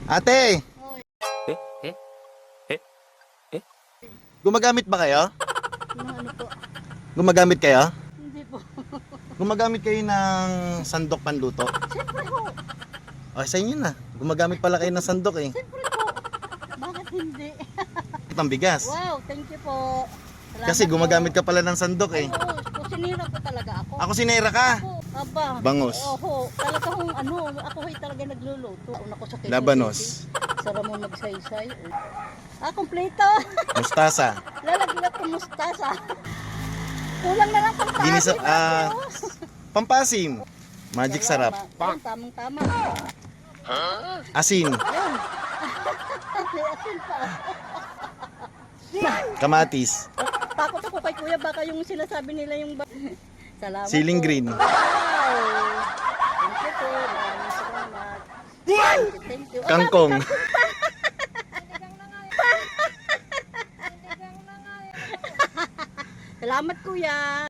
Ate, Hoy, gumagamit ba kayo? ano po? Gumagamit kayo? Hindi po. Gumagamit kayo ng sandok panluto? Siyempre po. O, sa inyo na. Gumagamit pala kayo ng sandok eh. Siyempre po. Bakit hindi? Ang bigas. Wow, thank you po. Salamat Kasi gumagamit po. ka pala ng sandok eh. Oo, kusinira po talaga ako. Ako sinera ka. Ako, aba. Bangos. Oo, talaga kung ako talaga nagluluto. Una ko sa Quezon Labanos. City. Sa Ramon magsaysay. Kompleto. Mustasa. Lalagyan ko mustasa. Kulang na lang pang Ginisa, pampasim. Magic sarap. Tamang tama. Asin. Yun. May asin pa. Kamatis. Takot ako kay kuya, baka yung sinasabi nila yung salamat Siling po. green. Wow! Thank you po. Maraming salamat. Thank you. Kangkong. Salamat kuya.